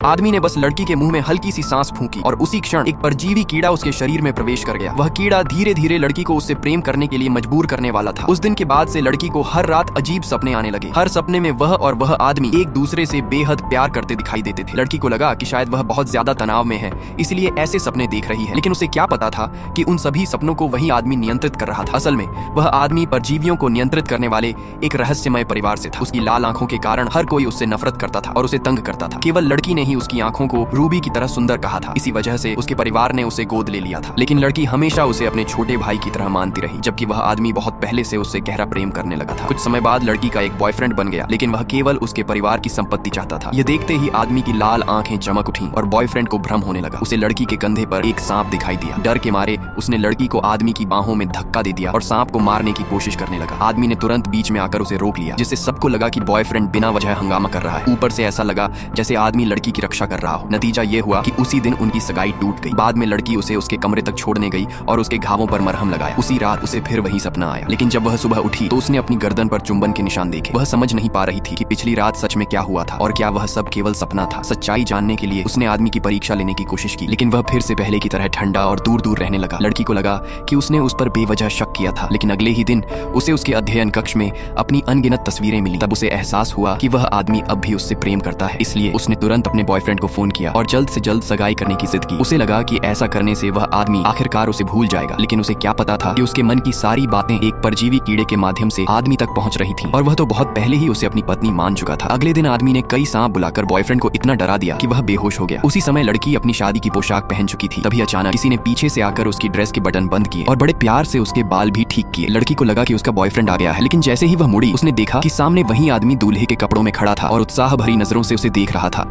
आदमी ने बस लड़की के मुंह में हल्की सी सांस फूंकी और उसी क्षण एक परजीवी कीड़ा उसके शरीर में प्रवेश कर गया। वह कीड़ा धीरे धीरे लड़की को उससे प्रेम करने के लिए मजबूर करने वाला था। उस दिन के बाद से लड़की को हर रात अजीब सपने आने लगे। हर सपने में वह और वह आदमी एक दूसरे से बेहद प्यार करते दिखाई देते थे। लड़की को लगा कि शायद वह बहुत ज्यादा तनाव में है, इसलिए ऐसे सपने देख रही है। लेकिन उसे क्या पता था कि उन सभी सपनों को वही आदमी नियंत्रित कर रहा था। असल में वह आदमी परजीवियों को नियंत्रित करने वाले एक रहस्यमय परिवार से था। उसकी लाल आंखों के कारण हर कोई उससे नफरत करता था और उसे तंग करता था। केवल लड़की ने ही उसकी आंखों को रूबी की तरह सुंदर कहा था। इसी वजह से उसके परिवार ने उसे गोद ले लिया था। लेकिन लड़की हमेशा उसे अपने छोटे भाई की तरह मानती रही, जबकि वह आदमी बहुत पहले से उससे गहरा प्रेम करने लगा था। कुछ समय बाद लड़की का एक बॉयफ्रेंड बन गया, लेकिन वह केवल उसके परिवार की संपत्ति चाहता था। यह देखते ही आदमी की लाल आंखें चमक उठी और बॉयफ्रेंड को भ्रम होने लगा। उसे लड़की के कंधे पर एक सांप दिखाई दिया। डर के मारे उसने लड़की को आदमी की बाहों में धक्का दे दिया और सांप को मारने की कोशिश करने लगा। आदमी ने तुरंत बीच में आकर उसे रोक लिया, जिससे सबको लगा कि बॉयफ्रेंड बिना वजह हंगामा कर रहा है। ऊपर से ऐसा लगा जैसे आदमी लड़की की रक्षा कर रहा हो। नतीजा ये हुआ कि उसी दिन उनकी सगाई टूट गई। बाद में लड़की उसे उसके कमरे तक छोड़ने गई और उसके घावों पर मरहम लगाया। उसी रात उसे फिर वही सपना आया, लेकिन जब वह सुबह उठी तो उसने अपनी गर्दन पर चुंबन के निशान देखे। वह समझ नहीं पा रही थी कि पिछली रात सच में क्या हुआ था और क्या वह सब केवल सपना था। सच्चाई जानने के लिए उसने आदमी की परीक्षा लेने की कोशिश की, लेकिन वह फिर से पहले की तरह ठंडा और दूर दूर रहने लगा। लड़की को लगा कि उसने उस पर बेवजह शक किया था, लेकिन अगले ही दिन उसे उसके अध्ययन कक्ष में अपनी अनगिनत तस्वीरें मिली। तब उसे एहसास हुआ कि वह आदमी अब भी उससे प्रेम करता है। इसलिए उसने तुरंत अपने बॉयफ्रेंड को फोन किया और जल्द से जल्द सगाई करने की जिद की। उसे लगा कि ऐसा करने से वह आदमी आखिरकार उसे भूल जाएगा, लेकिन उसे क्या पता था कि उसके मन की सारी बातें एक परजीवी कीड़े के माध्यम से आदमी तक पहुंच रही थीं और वह तो बहुत पहले ही उसे अपनी पत्नी मान चुका था। अगले दिन आदमी ने कई सांप बुलाकर बॉयफ्रेंड को इतना डरा दिया कि वह बेहोश हो गया। उसी समय लड़की अपनी शादी की पोशाक पहन चुकी थी। तभी अचानक किसी ने पीछे से आकर उसकी ड्रेस के बटन बंद किए और बड़े प्यार से उसके बाल भी ठीक किए। लड़की को लगा कि उसका बॉयफ्रेंड आ गया है, लेकिन जैसे ही वह मुड़ी उसने देखा कि सामने वही आदमी दूल्हे के कपड़ों में खड़ा था और उत्साह भरी नजरों से उसे देख रहा था।